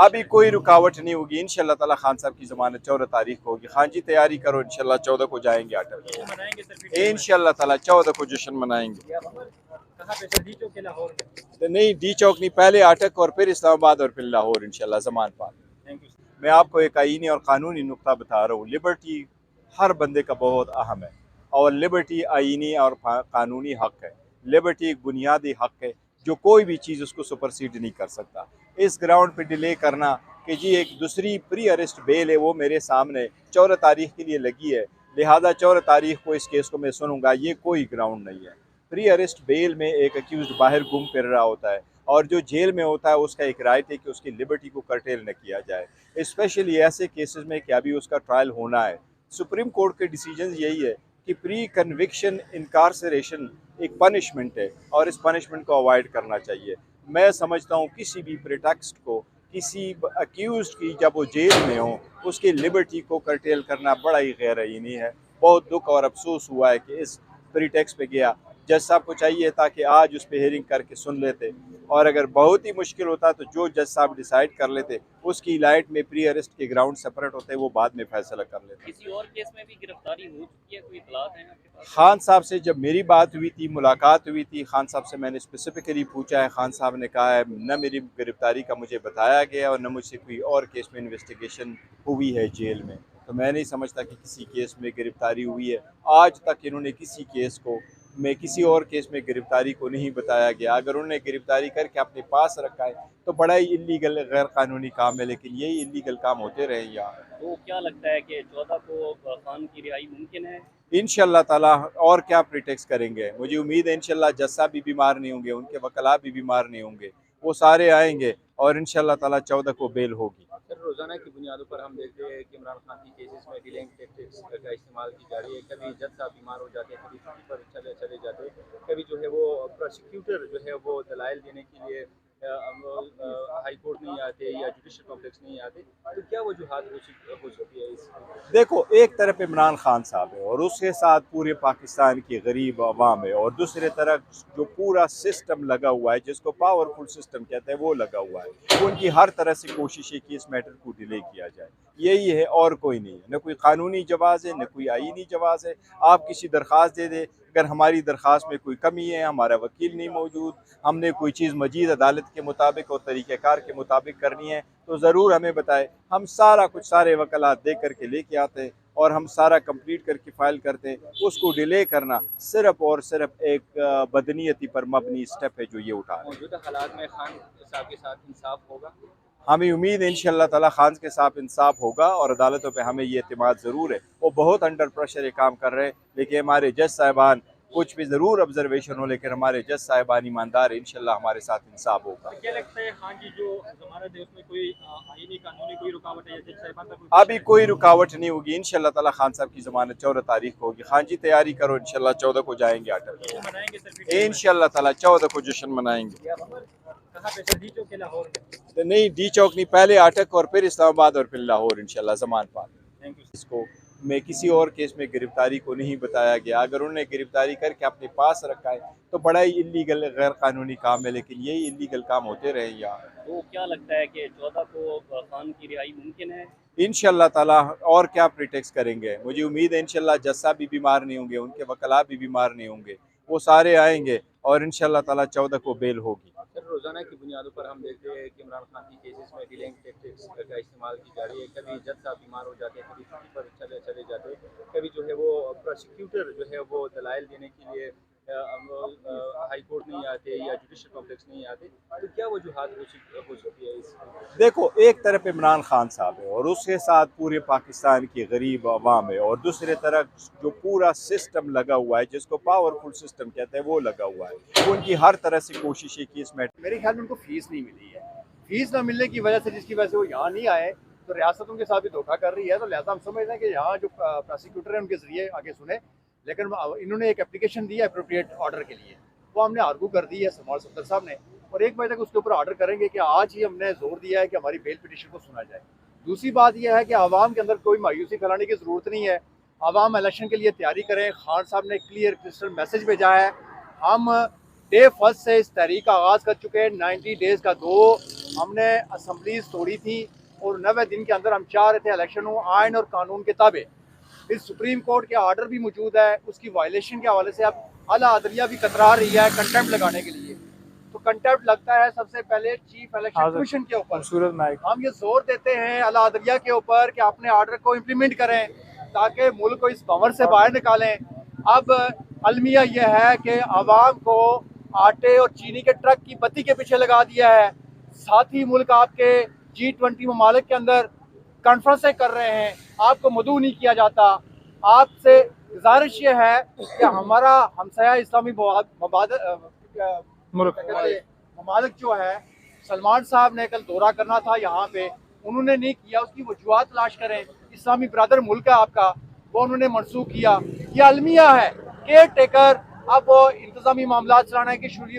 अभी कोई रुकावट नहीं होगी इंशाल्लाह ताला। खान साहब की ज़मानत 14 तारीख को होगी। खान जी तैयारी करो, इंशाल्लाह 14 को जाएंगे अटक, इंशाल्लाह ताला 14 को जश्न मनाएंगे। तो नहीं, डी चौक नहीं, पहले अटक और फिर इस्लामाबाद और फिर लाहौर इंशाल्लाह ज़मान पाक। मैं आपको एक आईनी और कानूनी नुक्ता बता रहा हूँ। लिबर्टी हर बंदे का बहुत अहम है और लिबर्टी आईनी और कानूनी हक है। लिबर्टी एक बुनियादी हक है जो कोई भी चीज़ उसको सुपरसीड नहीं कर सकता। इस ग्राउंड पे डिले करना कि जी एक दूसरी प्री अरेस्ट बेल है वो मेरे सामने 14 तारीख के लिए लगी है, लिहाजा 14 तारीख को इस केस को मैं सुनूंगा, ये कोई ग्राउंड नहीं है। प्री अरेस्ट बेल में एक अक्यूज़्ड बाहर घूम फिर रहा होता है और जो जेल में होता है उसका एक राइट है कि उसकी लिबर्टी को कर्टेल न किया जाए, स्पेशली ऐसे केसेस में कि अभी उसका ट्रायल होना है। सुप्रीम कोर्ट के डिसीजन यही है कि प्री कन्विक्शन इनकारसरेशन एक पनिशमेंट है और इस पनिशमेंट को अवॉइड करना चाहिए। मैं समझता हूँ किसी भी प्रिटेक्स्ट को, किसी अक्यूज़ की जब वो जेल में हो उसकी लिबर्टी को कर्टेल करना बड़ा ही गैरईनी है। बहुत दुख और अफसोस हुआ है कि इस प्रीटेक्स्ट पे गया। जज साहब को चाहिए था कि आज उस पर हेयरिंग करके सुन लेते और अगर बहुत ही मुश्किल होता तो जो जज साहब डिसाइड कर लेते उसकी लाइट में प्री अरेस्ट के ग्राउंड सेपरेट होते, वो बाद में फैसला कर लेते। किसी और केस में भी गिरफ्तारी हो चुकी है, कोई इतलात है आपके पास? खान साहब से जब मेरी बात हुई थी, मुलाकात हुई थी, खान साहब से मैंने स्पेसिफिकली पूछा है। खान साहब ने कहा है न मेरी गिरफ्तारी का मुझे बताया गया और न मुझसे कोई और केस में इन्वेस्टिगेशन हुई है जेल में। तो मैं नहीं समझता कि किसी केस में गिरफ्तारी हुई है। आज तक इन्होंने किसी केस को में किसी और केस में गिरफ्तारी को नहीं बताया गया। अगर उन्होंने गिरफ्तारी करके अपने पास रखा है तो बड़ा ही इलीगल गैर कानूनी काम है, लेकिन यही इलीगल काम होते रहे यहाँ। तो क्या लगता है कि 14 को खान की रिहाई मुमकिन है? इंशाल्लाह ताला। और क्या प्रिटेक्स करेंगे, मुझे उम्मीद है इंशाल्लाह जज साहब भी बीमार नहीं होंगे, उनके वकला भी बीमार नहीं होंगे, वो सारे आएंगे और इंशाल्लाह ताला 14 को बेल होगी। सर, रोज़ाना की बुनियादों पर हम देखते हैं कि इमरान खान की केसेस में डिलेइंग टैक्टिक्स का इस्तेमाल की जा रही है। कभी जज साहब बीमार हो जाते हैं, कभी छुट्टी पर चले जाते हैं, कभी जो है वो प्रोसिक्यूटर जो है वो दलाइल देने के लिए हाई कोर्ट नहीं आते या जुडिशल कॉम्प्लेक्स नहीं आते। तो क्या वजूहत हो सकती है इस? देखो, एक तरफ इमरान खान साहब है और उसके साथ पूरे पाकिस्तान की गरीब अवाम है और दूसरे तरफ जो पूरा सिस्टम लगा हुआ है जिसको पावरफुल सिस्टम कहते हैं वो लगा हुआ है। उनकी हर तरह से कोशिश है कि इस मैटर को डिले किया जाए, यही है और कोई नहीं है। न कोई कानूनी जवाज़ है, न कोई आईनी जवाज़ है। आप किसी दरख्वास्त दे दे, अगर हमारी दरख्वास्त में कोई कमी है, हमारा वकील नहीं मौजूद, हमने कोई चीज़ मजीद अदालत के मुताबिक और तरीक़ेकार के मुताबिक करनी है तो ज़रूर हमें बताए। हम सारा कुछ सारे वकलात दे करके लेके आते हैं और हम सारा कंप्लीट करके फ़ाइल करते हैं। उसको डिले करना सिर्फ़ और सिर्फ एक बदनीयती पर मबनी स्टेप है जो ये उठा रहे हैं। मौजूदा हालात में खान साहब के साथ इंसाफ होगा? हमें उम्मीद है इंशाल्लाह ताला खान के साथ इंसाफ होगा और अदालतों पे हमें ये एतमाद ज़रूर है। वो बहुत अंडर प्रेशर ये काम कर रहे हैं, लेकिन हमारे जज साहिबान कुछ भी ज़रूर ऑब्जर्वेशन हो, लेकिन हमारे जज साहिबान ईमानदार, इंशाल्लाह हमारे साथ इंसाफ होगा। क्या लगता है खान जी जो जमानत है उसमें कोई आईनी कानूनी कोई रुकावट है या जज साहिबान का कोई? अभी कोई रुकावट नहीं होगी इंशाल्लाह ताला। खान साहब की ज़मानत 14 तारीख को होगी। खान जी तैयारी करो, इंशाल्लाह 14 को जाएंगे अटक, मनाएंगे सर? इंशाल्लाह ताला 14 को जश्न मनाएंगे। कहाँ पे सर? डी चौक के लाहौर में? तो नहीं, डी चौक नहीं, पहले अटक और फिर इस्लामाबाद और फिर लाहौर इंशाल्लाह ज़मान पाक। Thank you. इसको में किसी और केस में गिरफ्तारी को नहीं बताया गया। अगर उन्होंने गिरफ्तारी करके अपने पास रखा है तो बड़ा ही इलीगल गैर कानूनी काम है, लेकिन यही इलीगल काम होते रहे यहाँ। तो क्या लगता है कि 14 को खान की रिहाई मुमकिन है? इंशाल्लाह ताला। और क्या प्रिटेक्स करेंगे, मुझे उम्मीद है इंशाल्लाह जज साहब भी बीमार नहीं होंगे, उनके वकला भी बीमार नहीं होंगे, वो सारे आएंगे और इंशाल्लाह ताला 14 को बेल होगी। सर, रोज़ाना की बुनियादों पर हम देखते हैं कि इमरान खान की केसेस में डिलेइंग टैक्टिक्स का इस्तेमाल की जा रही है। कभी जज साहब बीमार हो जाते हैं, कभी छुट्टी पर चले जाते हैं, कभी जो है वो प्रोसिक्यूटर जो है वो दलाइल देने के लिए हाई कोर्ट नहीं आते या जुडिशल कॉम्प्लेक्स नहीं आते। तो क्या वजूहत हो सकती है इस? देखो, एक तरफ इमरान खान साहब है और उसके साथ पूरे पाकिस्तान की गरीब अवाम है और दूसरे तरफ जो पूरा सिस्टम लगा हुआ है जिसको पावरफुल सिस्टम कहते हैं वो लगा हुआ है। उनकी हर तरह से कोशिश है कि इस मैटर, मेरे ख्याल में उनको फीस नहीं मिली है। फीस ना मिलने की वजह से, जिसकी वजह से वो यहाँ नहीं आए, तो रियासत उनके साथ भी धोखा कर रही है। तो लिहाजा हम समझते हैं कि यहाँ जो प्रोसिक्यूटर है उनके जरिए आगे सुने, लेकिन इन्होंने एक एप्लीकेशन दी है अप्रोप्रिएट ऑर्डर के लिए, वो हमने आर्गू कर दी है समाल सफदर साहब ने, और 1 बजे तक उसके ऊपर ऑर्डर करेंगे कि आज ही हमने जोर दिया है कि हमारी बेल पिटीशन को सुना जाए। दूसरी बात यह है कि आवाम के अंदर कोई मायूसी फैलाने की ज़रूरत नहीं है। आवाम इलेक्शन के लिए तैयारी करें। खान साहब ने क्लियर क्रिस्टल मैसेज भेजा है। हम डे फर्स्ट से इस तहरीक का आगाज़ कर चुके हैं। 90 डेज़ का 2 हमने असम्बलीज तोड़ी थी और 90 दिन के अंदर हम चाह रहे थे इलेक्शन हो आइन और कानून के ताबे। फिर सुप्रीम कोर्ट के ऑर्डर भी मौजूद है, उसकी वायलेशन के हवाले से अब आला अदलिया भी कतरा रही है कंटेम्प्ट लगाने के लिए। तो कंटेम्प्ट लगता है सबसे पहले चीफ इलेक्शन कमीशन के ऊपर। हम ये जोर देते हैं आला अदलिया के ऊपर कि अपने ऑर्डर को इम्प्लीमेंट करें ताकि मुल्क को इस भंवर से बाहर निकालें। अब अलमिया यह है कि आवाम को आटे और चीनी के ट्रक की बत्ती के पीछे लगा दिया है। साथ ही मुल्क आपके G20 ममालिक के अंदर कॉन्फ्रेंसें कर रहे हैं, आपको मदऊ नहीं किया जाता। आपसे गुजारिश ये है कि हमारा हमसाया इस्लामी ममालिक जो है, सलमान साहब ने कल दौरा करना था यहाँ पे, उन्होंने नहीं किया, उसकी वजूहत तलाश करें। इस्लामी ब्रदर मुल्क है आपका, वो उन्होंने मनसूख किया। ये अलमिया है केयर टेकर, अब वो इंतजामी मामला चलाने की शुरू